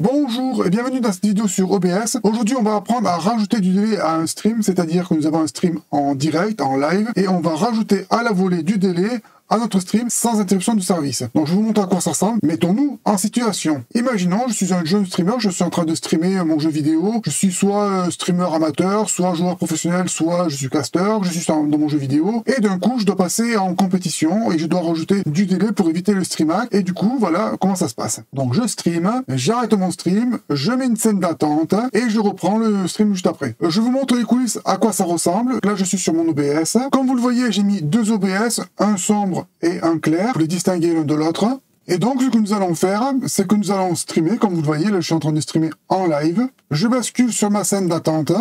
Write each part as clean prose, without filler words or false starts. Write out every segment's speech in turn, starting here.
Bonjour et bienvenue dans cette vidéo sur OBS. Aujourd'hui, on va apprendre à rajouter du délai à un stream, c'est-à-dire que nous avons un stream en direct, en live, et on va rajouter à la volée du délai à notre stream sans interruption du service. Donc je vous montre à quoi ça ressemble. Mettons-nous en situation. Imaginons, je suis un jeune streamer, je suis en train de streamer mon jeu vidéo. Je suis soit streamer amateur, soit joueur professionnel, soit je suis caster, je suis dans mon jeu vidéo. Et d'un coup, je dois passer en compétition et je dois rajouter du délai pour éviter le stream hack. Et du coup, voilà comment ça se passe. Donc je stream, j'arrête mon stream, je mets une scène d'attente et je reprends le stream juste après. Je vous montre les coulisses à quoi ça ressemble. Là, je suis sur mon OBS. Comme vous le voyez, j'ai mis deux OBS, un sombre et un clair pour les distinguer l'un de l'autre. Et donc, ce que nous allons faire, c'est que nous allons streamer. Comme vous le voyez, là, je suis en train de streamer en live. Je bascule sur ma scène d'attente.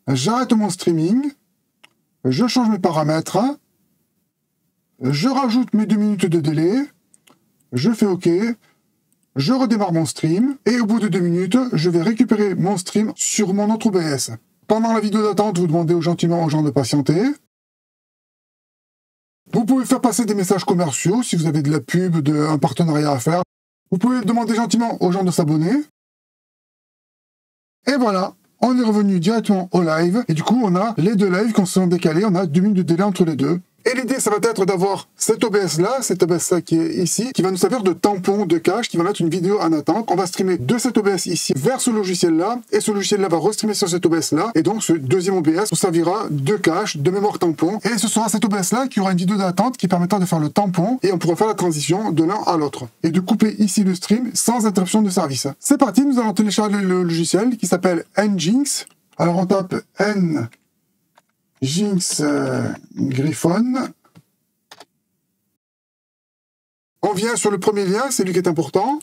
J'arrête mon streaming. Je change mes paramètres. Je rajoute mes 2 minutes de délai. Je fais OK. Je redémarre mon stream. Et au bout de 2 minutes, je vais récupérer mon stream sur mon autre OBS. Pendant la vidéo d'attente, vous demandez gentiment aux gens de patienter. Vous pouvez faire passer des messages commerciaux si vous avez de la pub, un partenariat à faire. Vous pouvez demander gentiment aux gens de s'abonner. Et voilà, on est revenu directement au live. Et du coup, on a les deux lives qui sont décalés. On a 2 minutes de délai entre les deux. Et l'idée, ça va être d'avoir cet OBS-là qui est ici, qui va nous servir de tampon, de cache, qui va mettre une vidéo en attente. On va streamer de cet OBS ici vers ce logiciel-là, et ce logiciel-là va restreamer sur cet OBS-là, et donc ce deuxième OBS nous servira de cache, de mémoire tampon, et ce sera cet OBS-là qui aura une vidéo d'attente qui permettra de faire le tampon, et on pourra faire la transition de l'un à l'autre, et de couper ici le stream sans interruption de service. C'est parti, nous allons télécharger le logiciel qui s'appelle Nginx. Alors on tape Nginx Griffon. On vient sur le premier lien, c'est lui qui est important.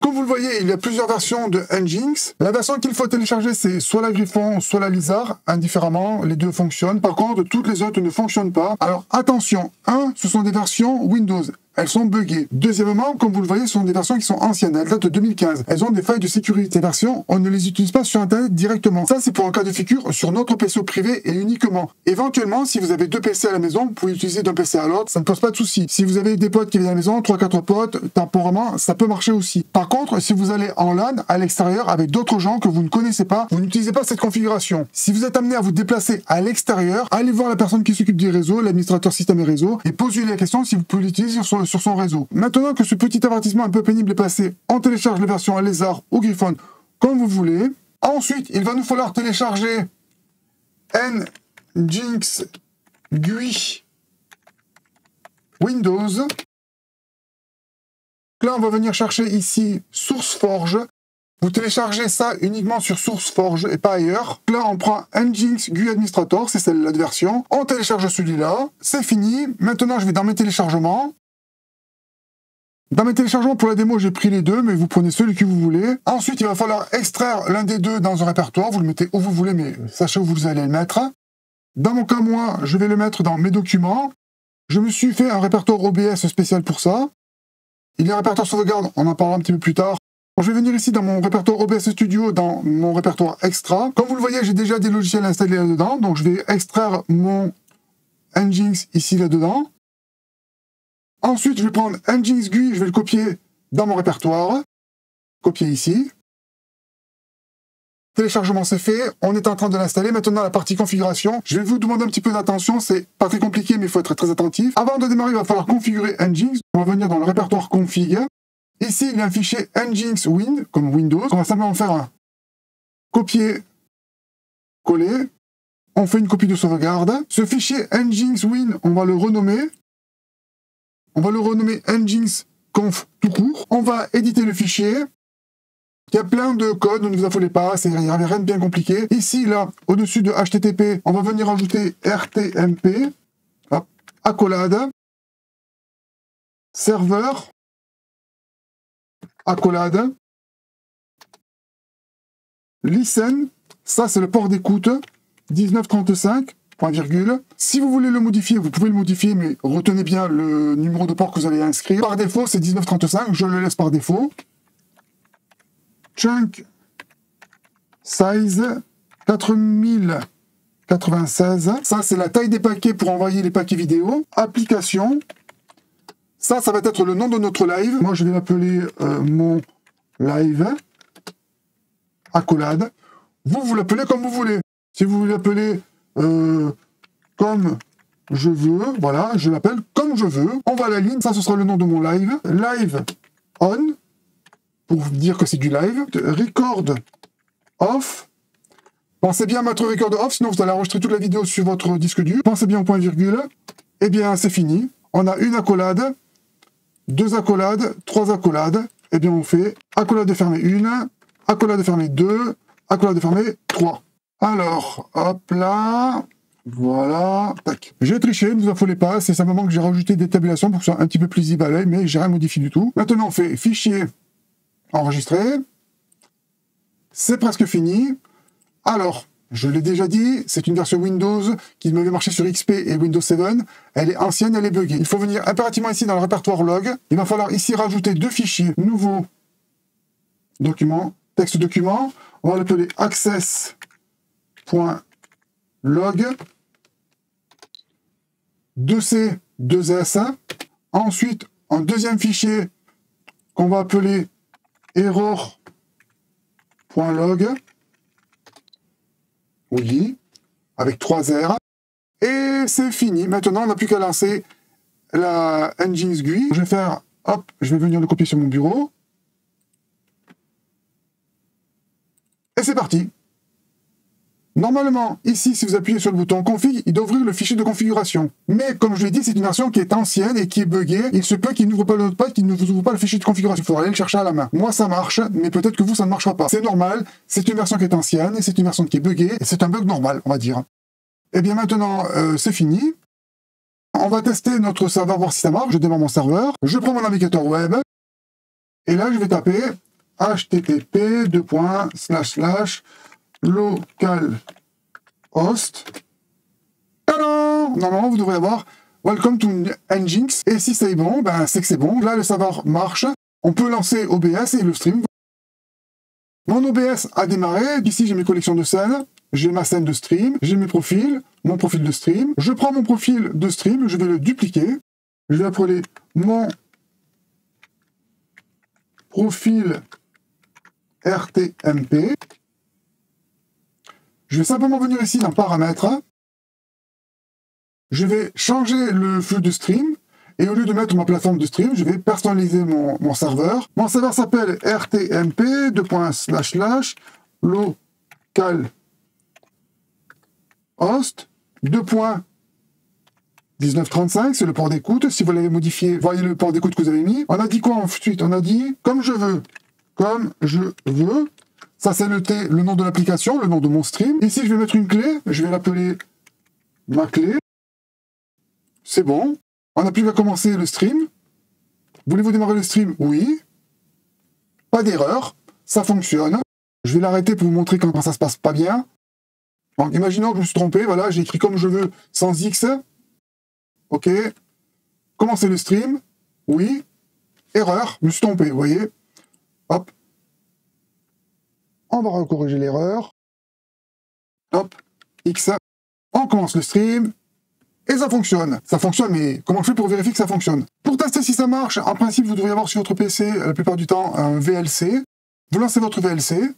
Comme vous le voyez, il y a plusieurs versions de Nginx. La version qu'il faut télécharger, c'est soit la Griffon, soit la Lizard. Indifféremment, les deux fonctionnent. Par contre, toutes les autres ne fonctionnent pas. Alors attention, ce sont des versions Windows. Elles sont buggées. Deuxièmement, comme vous le voyez, ce sont des versions qui sont anciennes. Elles datent de 2015. Elles ont des failles de sécurité. Ces versions, on ne les utilise pas sur Internet directement. Ça, c'est pour un cas de figure sur notre PC privé et uniquement. Éventuellement, si vous avez 2 PC à la maison, vous pouvez utiliser d'un PC à l'autre. Ça ne pose pas de souci. Si vous avez des potes qui viennent à la maison, 3-4 potes, temporairement, ça peut marcher aussi. Par contre, si vous allez en LAN, à l'extérieur, avec d'autres gens que vous ne connaissez pas, vous n'utilisez pas cette configuration. Si vous êtes amené à vous déplacer à l'extérieur, allez voir la personne qui s'occupe du réseau, l'administrateur système et réseau, et posez-lui la question si vous pouvez l'utiliser sur son réseau. Maintenant que ce petit avertissement un peu pénible est passé, on télécharge les versions Lézard ou Griffon comme vous voulez. Ensuite, il va nous falloir télécharger Nginx GUI Windows. Là, on va venir chercher ici SourceForge. Vous téléchargez ça uniquement sur SourceForge et pas ailleurs. Là, on prend Nginx GUI Administrator, c'est celle-là de version. On télécharge celui-là. C'est fini. Maintenant, je vais dans mes téléchargements. Dans mes téléchargements pour la démo, j'ai pris les deux, mais vous prenez celui que vous voulez. Ensuite, il va falloir extraire l'un des deux dans un répertoire. Vous le mettez où vous voulez, mais sachez où vous allez le mettre. Dans mon cas, moi, je vais le mettre dans mes documents. Je me suis fait un répertoire OBS spécial pour ça. Il y a un répertoire sauvegarde, on en parlera un petit peu plus tard. Je vais venir ici dans mon répertoire OBS Studio, dans mon répertoire extra. Comme vous le voyez, j'ai déjà des logiciels installés là-dedans, donc je vais extraire mon Nginx ici là-dedans. Ensuite, je vais prendre Nginx GUI, je vais le copier dans mon répertoire. Copier ici. Téléchargement, c'est fait. On est en train de l'installer. Maintenant, la partie configuration. Je vais vous demander un petit peu d'attention. C'est pas très compliqué, mais il faut être très attentif. Avant de démarrer, il va falloir configurer Nginx. On va venir dans le répertoire config. Ici, il y a un fichier Nginx Win, comme Windows. On va simplement faire un copier-coller. On fait une copie de sauvegarde. Ce fichier Nginx Win, on va le renommer. On va le renommer Nginx Conf tout court. On va éditer le fichier. Il y a plein de codes, ne vous affolez pas, il n'y a rien de bien compliqué. Ici, là, au-dessus de HTTP, on va venir ajouter RTMP, hop, accolade, serveur, accolade, listen, ça c'est le port d'écoute, 1935, point virgule. Si vous voulez le modifier, vous pouvez le modifier, mais retenez bien le numéro de port que vous allez inscrire. Par défaut, c'est 1935, je le laisse par défaut. Chunk size 4096. Ça, c'est la taille des paquets pour envoyer les paquets vidéo. Application. Ça va être le nom de notre live. Moi, je vais l'appeler mon live, accolade. Vous l'appelez comme vous voulez. Si vous l'appelez comme je veux, voilà, je l'appelle comme je veux. On va à la ligne, ça ce sera le nom de mon live. Live on, pour dire que c'est du live. Record off. Pensez bien à mettre record off, sinon vous allez enregistrer toute la vidéo sur votre disque dur. Pensez bien au point virgule. Eh bien, c'est fini. On a une accolade, 2 accolades, 3 accolades. Eh bien, on fait accolade fermée 1, accolade fermée 2, accolade fermée 3. Alors, hop là, voilà, tac. J'ai triché, ne vous affolez pas, c'est simplement que j'ai rajouté des tabulations pour que ce soit un petit peu plus visible à l'œil, mais j'ai rien modifié du tout. Maintenant, on fait fichier, enregistrer. C'est presque fini. Alors, je l'ai déjà dit, c'est une version Windows qui m'avait marché sur XP et Windows 7. Elle est ancienne, elle est buggée. Il faut venir impérativement ici dans le répertoire log. Il va falloir ici rajouter 2 fichiers. Nouveau document, texte document. On va l'appeler access.log 2C, 2S. Ensuite, un deuxième fichier qu'on va appeler error.log. Oui, avec 3 R. Et c'est fini. Maintenant, on n'a plus qu'à lancer la Nginx GUI. Je vais faire, hop, je vais venir le copier sur mon bureau. Et c'est parti. Normalement, ici, si vous appuyez sur le bouton config, il doit ouvrir le fichier de configuration. Mais comme je l'ai dit, c'est une version qui est ancienne et qui est buggée. Il se peut qu'il n'ouvre pas le notepad, qu'il ne vous ouvre pas le fichier de configuration. Il faudra aller le chercher à la main. Moi, ça marche, mais peut-être que vous, ça ne marchera pas. C'est normal, c'est une version qui est ancienne, et c'est une version qui est buggée, et c'est un bug normal, on va dire. Et bien maintenant, c'est fini. On va tester notre serveur, voir si ça marche. Je démarre mon serveur, je prends mon navigateur web, et là, je vais taper http://localhost. Tadam! Normalement, vous devrez avoir Welcome to Nginx. Et si c'est bon, ben c'est que c'est bon. Là, le serveur marche. On peut lancer OBS et le stream. Mon OBS a démarré. Ici, j'ai mes collections de scènes. J'ai ma scène de stream. J'ai mes profils. Mon profil de stream. Je prends mon profil de stream. Je vais le dupliquer. Je vais appeler mon profil RTMP. Je vais simplement venir ici dans Paramètres. Je vais changer le flux de stream. Et au lieu de mettre ma plateforme de stream, je vais personnaliser mon serveur. Mon serveur s'appelle RTMP, localhost, 1935, c'est le port d'écoute. Si vous l'avez modifié, voyez le port d'écoute que vous avez mis. On a dit quoi ensuite? On a dit comme je veux. Comme je veux. Ça, c'est le nom de l'application, le nom de mon stream. Ici, je vais mettre une clé. Je vais l'appeler ma clé. C'est bon. On n'a plus qu'à commencer le stream. Voulez-vous démarrer le stream? Oui. Pas d'erreur. Ça fonctionne. Je vais l'arrêter pour vous montrer quand ça se passe pas bien. Donc, imaginons que je me suis trompé. Voilà, j'ai écrit comme je veux, sans X. OK. Commencer le stream. Oui. Erreur. Je me suis trompé, vous voyez. Hop. On va recorriger l'erreur. Hop. X. On commence le stream. Et ça fonctionne. Ça fonctionne, mais comment on fait pour vérifier que ça fonctionne? Pour tester si ça marche, en principe, vous devriez avoir sur votre PC, la plupart du temps, un VLC. Vous lancez votre VLC.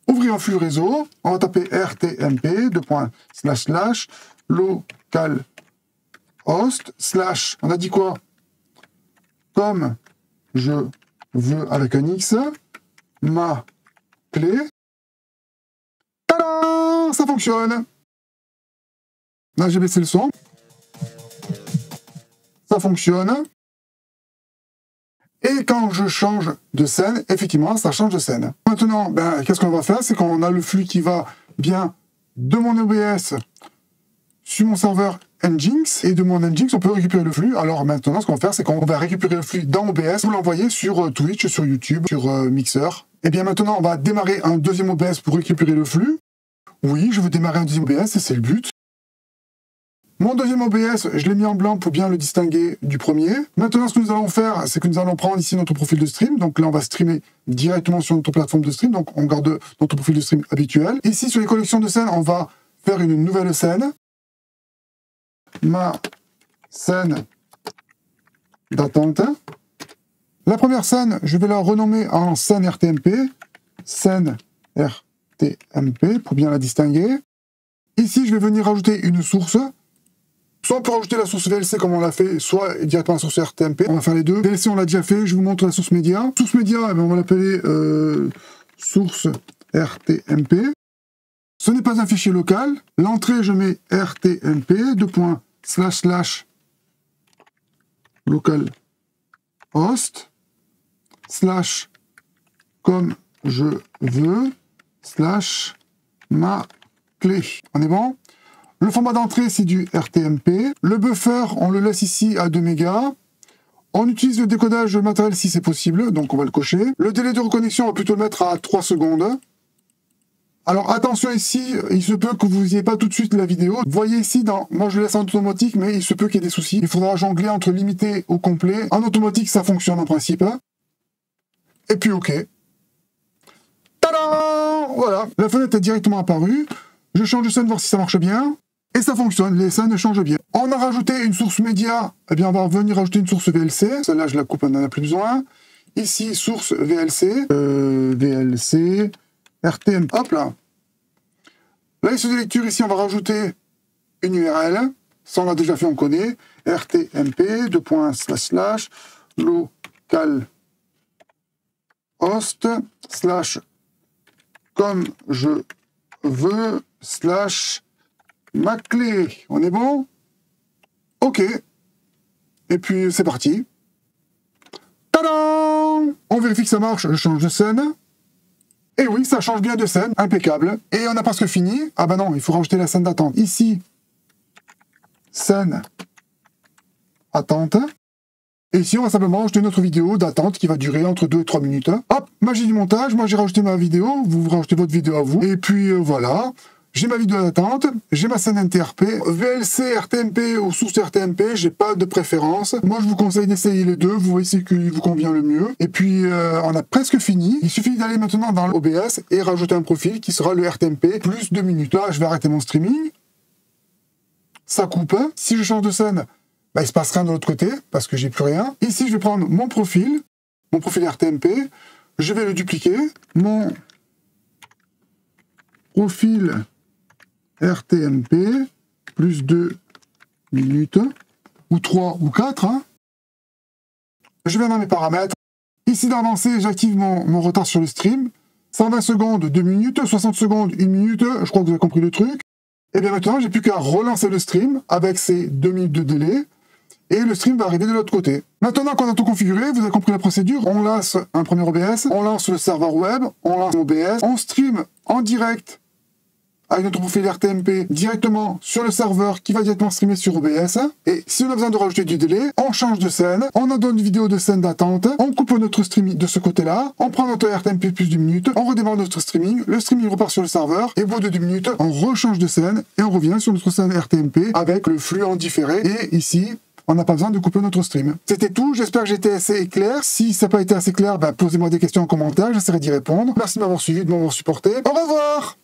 Ouvrez un flux réseau. On va taper RTMP, localhost, on a dit quoi? Comme je veux avec un X, ma clé. Tadam! Ça fonctionne. Là, j'ai baissé le son. Ça fonctionne. Et quand je change de scène, effectivement, ça change de scène. Maintenant, ben, qu'est-ce qu'on va faire? C'est qu'on a le flux qui va bien de mon OBS sur mon serveur Nginx. Et de mon Nginx, on peut récupérer le flux. Alors maintenant, ce qu'on va faire, c'est qu'on va récupérer le flux dans OBS, vous l'envoyer sur Twitch, sur YouTube, sur Mixer. Et bien maintenant, on va démarrer un deuxième OBS pour récupérer le flux. Oui, je veux démarrer un deuxième OBS, et c'est le but. Mon deuxième OBS, je l'ai mis en blanc pour bien le distinguer du premier. Maintenant, ce que nous allons faire, c'est que nous allons prendre ici notre profil de stream. Donc là, on va streamer directement sur notre plateforme de stream. Donc on garde notre profil de stream habituel. Ici, sur les collections de scènes, on va faire une nouvelle scène. Ma scène d'attente. La première scène, je vais la renommer en scène RTMP. Scène RTMP, pour bien la distinguer. Ici, je vais venir rajouter une source. Soit on peut rajouter la source VLC comme on l'a fait, soit directement la source RTMP. On va faire les deux. VLC, on l'a déjà fait. Je vous montre la source média. Source média, eh bien, on va l'appeler source RTMP. Ce n'est pas un fichier local. L'entrée, je mets RTMP, // localhost, / comme je veux, / ma clé. On est bon? Le format d'entrée, c'est du RTMP. Le buffer, on le laisse ici à 2 mégas. On utilise le décodage matériel si c'est possible, donc on va le cocher. Le délai de reconnexion, on va plutôt le mettre à 3 secondes. Alors attention ici, il se peut que vous n'ayez pas tout de suite la vidéo. Vous voyez ici, moi je le laisse en automatique, mais il se peut qu'il y ait des soucis. Il faudra jongler entre limité ou complet. En automatique, ça fonctionne en principe. Et puis OK. Tadam! Voilà, la fenêtre est directement apparue. Je change de scène, voir si ça marche bien. Et ça fonctionne, les scènes changent bien. On a rajouté une source média, eh bien on va venir rajouter une source VLC. Celle-là, je la coupe, on n'en a plus besoin. Ici, source VLC. VLC. RTM, hop là. La liste de lecture, ici, on va rajouter une URL. Ça, on l'a déjà fait, on connaît. RTMP, // localhost, / comme je veux, / ma clé. On est bon? OK. Et puis, c'est parti. Tadam! On vérifie que ça marche. Je change de scène. Et oui, ça change bien de scène, impeccable. Et on n'a presque fini. Ah bah non, il faut rajouter la scène d'attente. Ici, scène attente. Et ici, on va simplement rajouter notre vidéo d'attente qui va durer entre 2 et 3 minutes. Hop, magie du montage. Moi, j'ai rajouté ma vidéo. Vous rajoutez votre vidéo à vous. Et puis, voilà. J'ai ma vidéo d'attente, j'ai ma scène NTRP, VLC, RTMP ou source RTMP, j'ai pas de préférence. Moi, je vous conseille d'essayer les deux, vous voyez ce qui vous convient le mieux. Et puis, on a presque fini. Il suffit d'aller maintenant dans l'OBS et rajouter un profil qui sera le RTMP plus 2 minutes. Là, je vais arrêter mon streaming. Ça coupe. Si je change de scène, bah, il se passe rien de l'autre côté parce que j'ai plus rien. Ici, je vais prendre mon profil RTMP. Je vais le dupliquer. Mon profil RTMP, plus 2 minutes, ou 3 ou 4. Hein. Je vais dans mes paramètres. Ici dans l'avancée, j'active mon retard sur le stream. 120 secondes, 2 minutes, 60 secondes, 1 minute. Je crois que vous avez compris le truc. Et bien maintenant, j'ai plus qu'à relancer le stream avec ces 2 minutes de délai. Et le stream va arriver de l'autre côté. Maintenant qu'on a tout configuré, vous avez compris la procédure. On lance un premier OBS, on lance le serveur web, on lance OBS, on stream en direct avec notre profil RTMP directement sur le serveur qui va directement streamer sur OBS. Et si on a besoin de rajouter du délai, on change de scène, on en donne une vidéo de scène d'attente, on coupe notre streaming de ce côté-là, on prend notre RTMP plus 2 minutes, on redémarre notre streaming, le streaming repart sur le serveur, et au bout de 2 minutes, on rechange de scène et on revient sur notre scène RTMP avec le flux en différé. Et ici, on n'a pas besoin de couper notre stream. C'était tout, j'espère que j'ai été assez clair. Si ça n'a pas été assez clair, posez-moi des questions en commentaire, j'essaierai d'y répondre. Merci de m'avoir suivi, de m'avoir supporté. Au revoir!